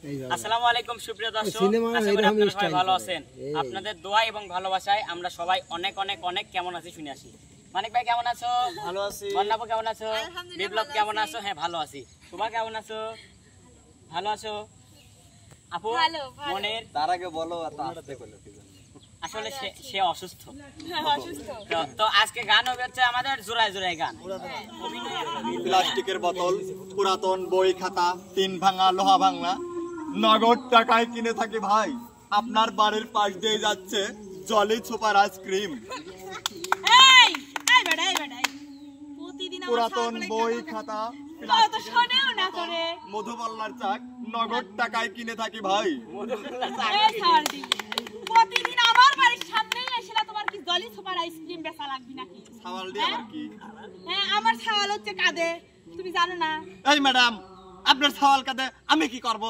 আসসালামু আলাইকুম সুপ্রিয় দর্শক, আশা করি আপনারা সবাই ভালো আছেন। আপনাদের দোয়া এবং ভালোবাসায় আমরা সবাই অনেক অনেক অনেক কেমন আছি শুনে আসি। মানিক ভাই কেমন আছো? ভালো আছি। বন্যাপু কেমন আছো? বিপ্লব কেমন আছো? হ্যাঁ ভালো আছি। শুভা কেমন আছো? ভালো আছো? আপু মনের তার আগে বলো আসলে সে অসুস্থ। তো আজকে গান হচ্ছে আমাদের জোড়ায় জোড়ায় গান। প্লাস্টিকের বোতল, পুরাতন বই খাতা, টিন ভাঙা, লোহা ভাঙা, নগদ টাকায় কিনে থাকি ভাই। আপনার বাড়ির পাশ দিয়ে যাচ্ছে জলি সুপার আইসক্রিম। পুরাতন বই খাতা, মধুবাল্লার চাক নগদ টাকায় কিনে থাকি ভাই। প্রতিদিন আমার বাড়ির সামনেই এসে তোমার কি জলি সুপার আইসক্রিম বেচা লাগবে নাকি? সাওয়াল দিয়ে আবার কি? হ্যাঁ আমার সাওয়াল হচ্ছে কাঁদে, তুমি জানো না? এই ম্যাডাম, আপনার সাওয়াল কাঁদে, আমি কি করব?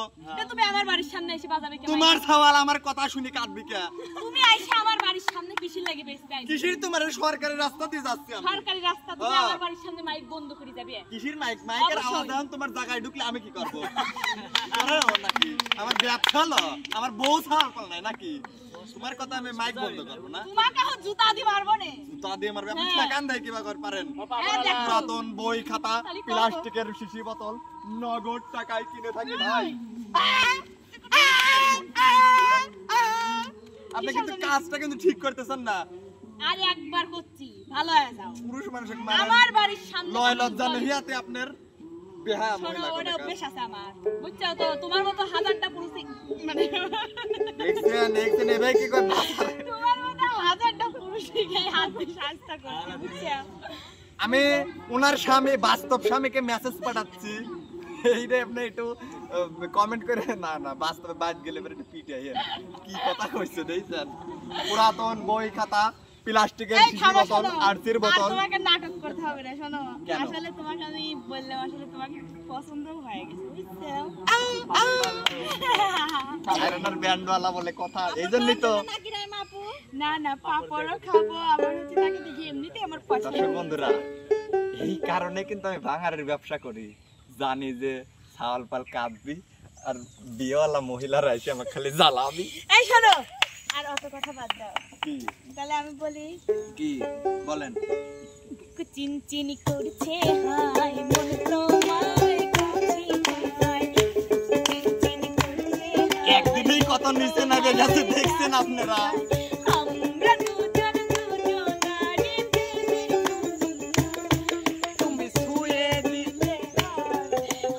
তুমি আমার বাড়ির সামনে এসে বাজাবে কেন? তোমার সাওয়াল আমার কথা শুনে কাঁদবি কে? তুমি আইসা আমার বাড়ির সামনে কিসির লাগি বেচতে আইছো? কিসির তোমার সরকারি রাস্তা দিয়ে যাচ্ছি আমি। সরকারি রাস্তা, তুমি আমার বাড়ির সামনে মাইক বন্ধ করে যাবে? কিসির মাইক? মাইকের আওয়াজ যখন তোমার জায়গায় ঢুকলে আমি কি করব? আরে ও নাকি আমার ব্যবসা হলো, আমার বউ সাওয়াল পাল নাই নাকি? তোমার কথা আমি মাইক বন্ধ করব না? তোমাকে এখন জুতা দিয়ে মারবো না। জুতা দিয়ে মারবে? আপনি টাকান দেয় কিবা করে পারেন? পুরাতন বই খাতা, প্লাস্টিকের শিশি বোতল নগদ টাকায় কিনে থাকি ভাই। আপনি কিন্তু কাজটা কিন্তু ঠিক করতেছেন না। আরে একবার করছি, ভালো হয়ে যাও। পুরুষ মানুষের আমার বাড়ির সামনে লয় লজ্জা নহিয়াতে আপনার বেহায়া মহিলা ওটা অভ্যাস আছে আমার, বুঝছো তো? তোমার মতো হাজারটা পুরুষ মানে দেখছেন এভাবে কি করে তোমার মতো হাজারটা পুরুষ গায়ে হাত দিয়ে শাস্তা করছে, বুঝছো? আমি ওনার স্বামী, বাস্তব স্বামীকে মেসেজ পাঠাচ্ছি, এইটা আপনি একটু কমেন্ট করে না না বাস্তবে বাদ গেলে একটু পিটাই কি কথা কইছে দেখছেন। পুরাতন বই খাতা, প্লাস্টিকের শিশি বোতল, আরসির বোতল। তোমাকে নাটক করতে হবে না, শোনো। আসলে তোমাকে আমি বললাম, আসলে তোমাকে পছন্দ হয়ে গেছে, বুঝছো? আয়রনের ব্যান্ডওয়ালা বলে কথা, এইজন্যই তো। না না পাপড়ও খাবো, আমার হচ্ছে তাকে দেখি এমনিতে আমার পছন্দ। দর্শক বন্ধুরা, এই কারণে কিন্তু আমি ভাঙারের ব্যবসা করি, জানি যে ছাওয়াল পাল কাঁদবি আর বিয়েওয়ালা মহিলারা এসে আমাকে খালি জ্বালাবি। এই শোনো, আর অত কথা বাদ দাও। কি? তাহলে আমি বলি কি বলেন? চিনচিনি করছে হায় মন তোমায় কাছে চায়, চিনচিনি করছে একদিনেই কত নিচে নামে গেছে দেখছেন আপনারা। আমরা দুজন দুজনারি তুমি ছুঁয়ে দিলে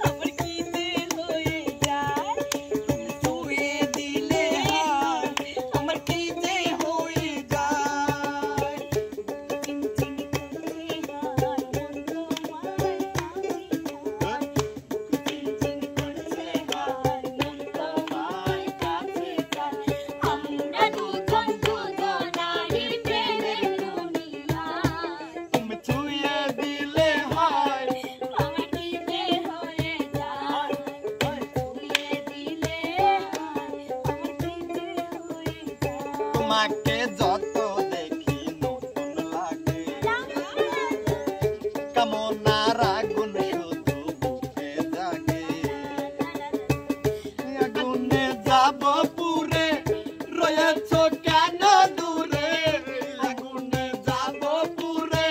আমার কি যে হয়ে যায়, ছুঁয়ে দিলে আমার কি যে হয়ে যায়, চিনচিনি করছে হায় মন তোমায় কাছে চায়, চিনচিনি করছে হায় মন তোমায় কাছে চায়, আমরা দুজন দুজনারি প্রেমের দুনিয়া, তুমি ছুঁয়ে দিলে হয় আমার কি যে হয়ে যায়, ছুঁয়ে দিলে আমার কি যে হয়ে যায়। তোমাকে যত দেখি নতুন লাগে, কামনার আগুন শুধু বুকে জাগে, আগুনে যাব পুরে রয়েছ কেন দূরে, আগুনে যাব পুরে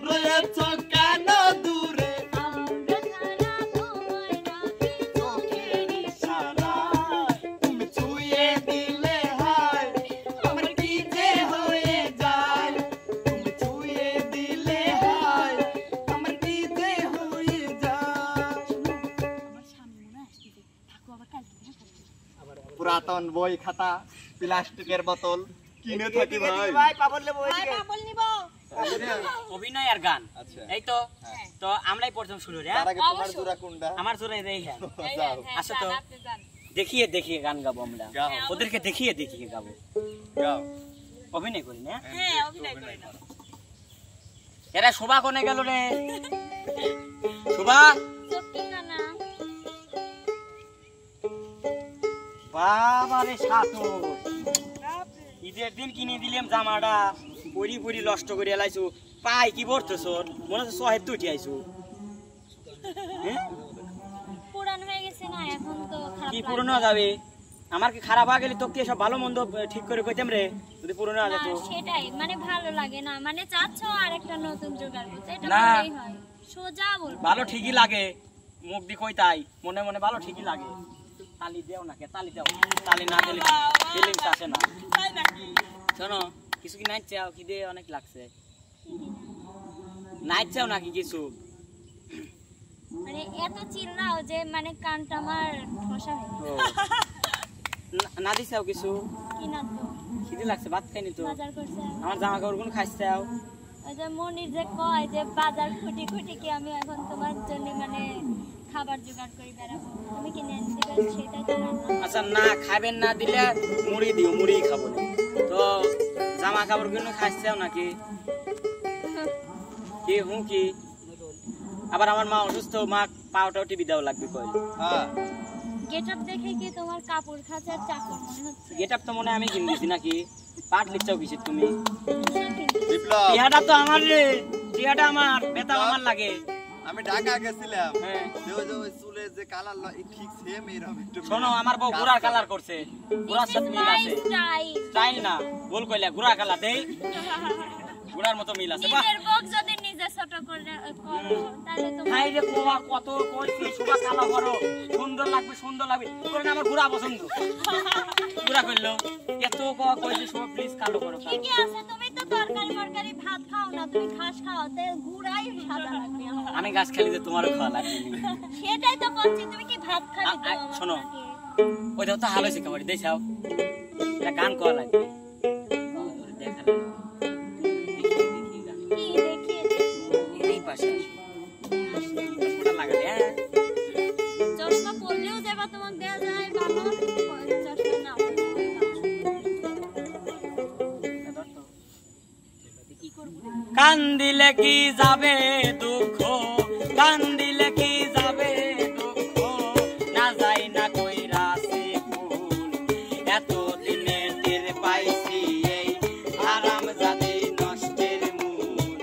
রয়েছ কেন দূরে, আমরা ছাড়া তোমায় রাখি চোখের ইশারায়, তুমি ছুঁয়ে দিলে হয় আমার কি যে হয়ে যায়, তুমি ছুঁয়ে দিলে হয় আমার কি যে হয়ে যায়। আমার স্বামী মনে আসছে, থাকো আবার কালকে দেখা করতে। পুরাতন বই খাতা, প্লাস্টিকের বোতল কিনে থাকি ভাই। পাপড় নিব। অভিনয় আর গান, এই তো। তো আমরাই প্রথম শুরু রে। তোমার জোড়া কোনটা? আমার জোরে রে। হ্যাঁ যাও। আসো তো, দেখিয়ে দেখিয়ে গান গাবো আমরা, গাও। ওদেরকে দেখিয়ে দেখিয়ে গাবো, গাও। অভিনয় করি না। হ্যাঁ অভিনয় করে নাও। এরা শোভা কোনে গেল রে? শোভা সত্যি না না বাবারে সাথো, ঈদের দিন কিনে দিলাম জামাটা, পরি পরি নষ্ট করে এলাইছো, পাই কি পড়তেছ? মনে হচ্ছে সহেব তো উঠে আইছো। পুরান হয়ে গেছে না, এখন তো খারাপ কি লাগে। পুরনো যাবে আমার কি খারাপ হয়ে গেলে তো কি সব ভালো মন্দ ঠিক করে কইতাম রে যদি পুরনো হয়ে না যেত সেটাই মানে ভালো লাগে না মানে চাচ্ছ আর একটা নতুন জোগাড় করতে এটা না। বললেই হয় সোজা বলবো ভালো ঠিকই লাগে মুখ দি কই তাই মনে মনে ভালো ঠিকই লাগে তালি দেও না কে তালি দাও তালি না দিলে ফিলিংস আসে না তাই নাকি? শোনো কিছু কি নাইট চাও কি দিয়ে অনেক লাগছে নাইট চাও নাকি কিছু মানে এত চিল্লাও যে মানে কানটা আমার ঠসা হয়ে গেছে। না দিছাও কিছু কি না তো খিদে লাগছে ভাত খাইনি তো বাজার করছে আমার জামা কাপড় গুলো খাইছাও ওই যে মনির যে কয় যে বাজার খুঁটি খুঁটি কি আমি এখন তোমার জন্য মানে খাবার জোগাড় করে বেড়াবো তুমি কিনে এনে দিবে সেটাই তো রান্না আচ্ছা না খাবেন না দিলে মুড়ি দিও মুড়ি খাবো না তো জামা কাপড় গুলো খাইছাও নাকি কি হুঁ কি আবার আমার মা অসুস্থ মা পাওটাও টিভি দেওয়া লাগবে কইল হ্যাঁ গেটআপ দেখে কি তোমার কাপড় খাঁচার চাকর মনে হচ্ছে গেট আপ তো মনে হয় আমি কিনেছি নাকি পাট লিখছাও কিছু তুমি বিপ্লব টিহাটা তো আমার রে টিহাটা আমার বেতা আমার লাগে আমি ঢাকা গেছিলাম হ্যাঁ ওই চুলে যে কালার ঠিক সেম এরকম একটু শোনো আমার বউ ঘোড়ার কালার করছে ঘোড়ার সাথে মিল আছে স্টাইল স্টাইল না বল কইলা ঘোড়ার কালার দেই ঘোড়ার মতো মিল আছে বাহ নিজের বক যদি নিজে ছোট করে করো তাহলে তো হাই রে কোয়া কত কইছি সুবা কালো করো সুন্দর লাগবে করে না আমার ঘোড়া পছন্দ ঘোড়া কইলো এত কোয়া কইছি সুবা প্লিজ কালো করো ঠিকই আছে তুমি তো তরকারি মরকারি ভাত খাও না তুমি ঘাস খাও তে গুড়াই সাদা লাগবে আমার। আমি গাছ খালি যে তোমারও খাওয়া লাগবে সেটাই তো বলছি তুমি কি ভাত খালি আ- দাও আ- আমার শোনো। নাকি? ওইটা তো হালো শিখা পারি দেখাও এটা গান করা লাগবে দেখা লাগবে। দেখি গান। কি দেখিয়ে দিচ্ছি। এই পাশে আসো। চশমাটা লাগালে, হ্যাঁ? চশমা পরলেও যাবা তোমাকে দেওয়া যায় ভালো চশমা না পরলেও ভালো। কি করবো কান দিলে কি যাবে দুঃখ কান দিলে কি যাবে দুঃখ না যাই না কইরা সে ফুল এত দিনে টের পাইছি এই হারাম জাদি নষ্টের মূল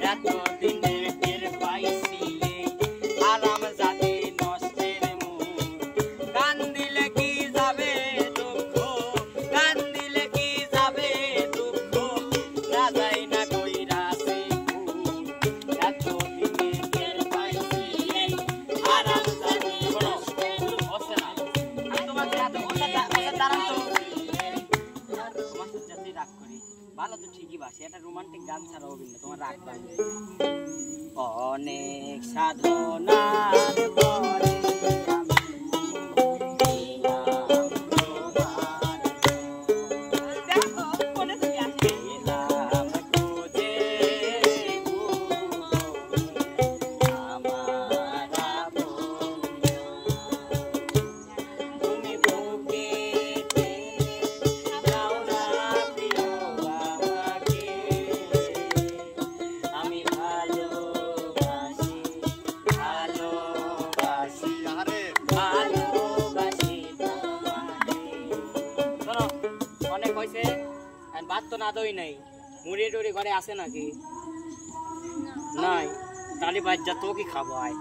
এত দিনে টের পাইছি এই হারাম জাদি নষ্টের মূল কান দিলে কি যাবে দুঃখ কান দিলে কি যাবে দুঃখ না যাই না কইরা সে ফুল এত দিনে টের পাইছি এই হারাম জাদি নষ্টের মূল হচ্ছে না আমি তোমাকে এত দাঁড়ান তো তোমার সাথে যাতে রাগ করি ভালো তো ঠিকই বাসি একটা রোমান্টিক গান ছাড়া হবে না তোমার রাগ বাঁধবে অনেক সাধনার পরে দেখো ফোনে তুমি আসে পেলাম খুঁজে আমার আপন তুমি বুকে দাও না প্রিয় আমাকে আমি ভালোবাসি আরে ভালোবাসি তোমাকে শোনো অনেক হয়েছে আর ভাত তো না দই নাই মুড়ি টুড়ি ঘরে আছে নাকি নাই তালি বাজ্জা তো কি খাবো আয়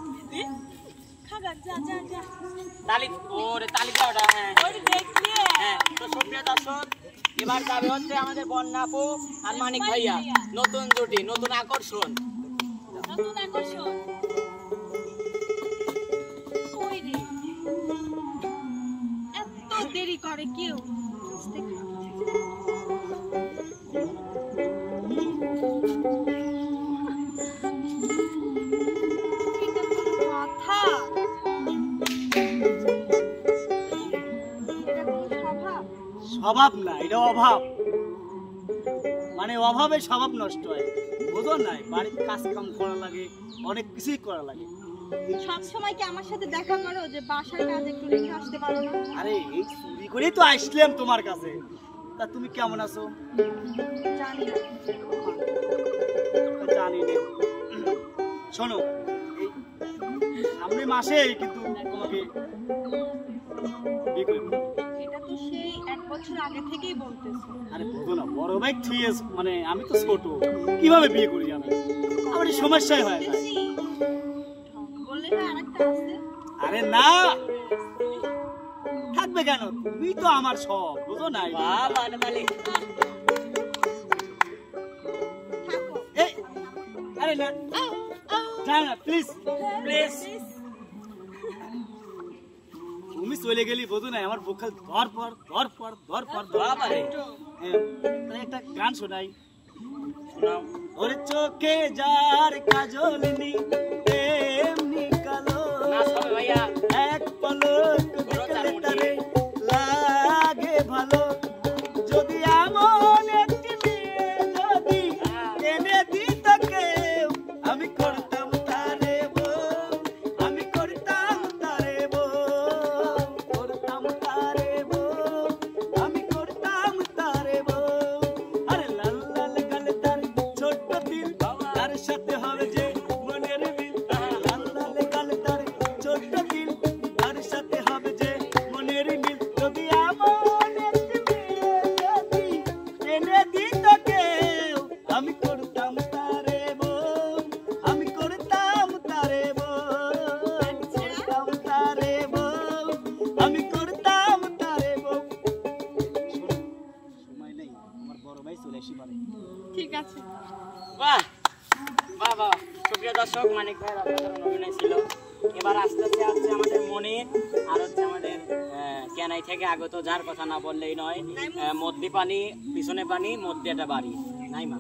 খাগা যা যা যা তালি ওরে তালি দাওটা হ্যাঁ ওই দেখলে হ্যাঁ তো সুপ্রিয় দর্শক এবার যাবে হচ্ছে আমাদের বন্যা আপু আর মানিক ভাইয়া নতুন জুটি নতুন আকর্ষণ নতুন আকর্ষণ কই রে এত দেরি করে কেউ এটা কোনো কথা এটা কোনো স্বভাব স্বভাব না এটা অভাব মানে অভাবে স্বভাব নষ্ট হয় বুঝো নাই বাড়ির কাজ কাম করা লাগে অনেক কিছুই করা লাগে সব সময় কি আমার সাথে দেখা করো যে বাসার কাজ একটু রেখে আসতে পারো না আরে এই চুরি করেই তো আসলাম তোমার কাছে তা তুমি কেমন আছো জানি না তা জানি না শোনো এই সামনে মাসে কিন্তু তোমাকে বিয়ে করবো। এটা তো সেই 1 বছর আগে থেকেই বলতেছো আরে বুঝো না বড় ভাই ঠিক আছে মানে আমি তো ছোট কিভাবে বিয়ে করি আমি আমার এই সমস্যাই হয় না বললে না আরেকটা আছে আরে না থাকবে কেন, তুমি তো আমার সব, বুঝো না? বাবা মালিক এই, আরে না না না, প্লিজ প্লিজ তুমি চলে গেলি, বোঝো না? আমার বুক খালি ধর পর ধর পর ধর পর ধর। বাবা রে তাই একটা গান শোনাই। শোনাও ওরে চোখে যার কাজল নি এমনি কালো, নাচ হবে ভাইয়া এক পলক দেখলে তারে লাগে ভালো। যদি এমন একটি মেয়ে যদি এনে দিত কেউ, আমি করতাম তারে বউ, আমি করতাম তারে বউ, করতাম তারে বউ, আমি করতাম তারে বউ। আরে লাল লাল গালে তার ছোট্ট দিল, তার সাথে হবে যে মনের মিল। লাল লাল গালে তার ছোট্ট দিল, তার সাথে হবে যে মনের মিল। যদি এমন একটি মেয়ে যদি এনে দিত কেউ, আমি করতাম তারে বউ, আমি করতাম তারে বউ, করতাম তারে বউ, আমি করতাম তারে বউ। শোনো, সময় নেই, আমার বড় ভাই চলে আসি পারে। ঠিক আছে। বাহ বাহ বাহ। সুপ্রিয় দর্শক, মানিক ভাইয়ের অসাধারণ অভিনয় ছিল। এবার আস্তে আস্তে আসছে আমাদের মনির, আর হচ্ছে আমাদের কেনাই থেকে আগত, যার কথা না বললেই নয়, মধ্যে পানি পিছনে পানি মধ্যে একটা বাড়ি নাইমা।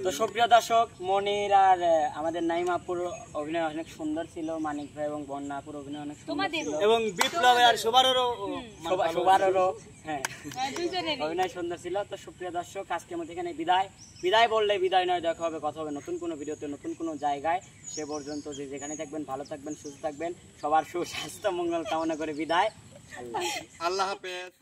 তো সুপ্রিয় দর্শক, মনির আর আমাদের নাইমাপুর অভিনয় অনেক সুন্দর ছিল, মানিক ভাই এবং বন্যাপুর অভিনয় অনেক সুন্দর ছিল, এবং বিপ্লবে আর সবারও সবারও হ্যাঁ দুজনেরই। অভিনয় সুন্দর ছিল। তো সুপ্রিয় দর্শক, আজকের মধ্যে এখানে বিদায় বললে বিদায় নয়, দেখা হবে, কথা হবে নতুন কোনো ভিডিওতে, নতুন কোনো জায়গায়। সে পর্যন্ত যে যেখানে থাকবেন ভালো থাকবেন, সুস্থ থাকবেন, সবার সুস্বাস্থ্য মঙ্গল কামনা করে বিদায়। আল্লাহ হাফেজ।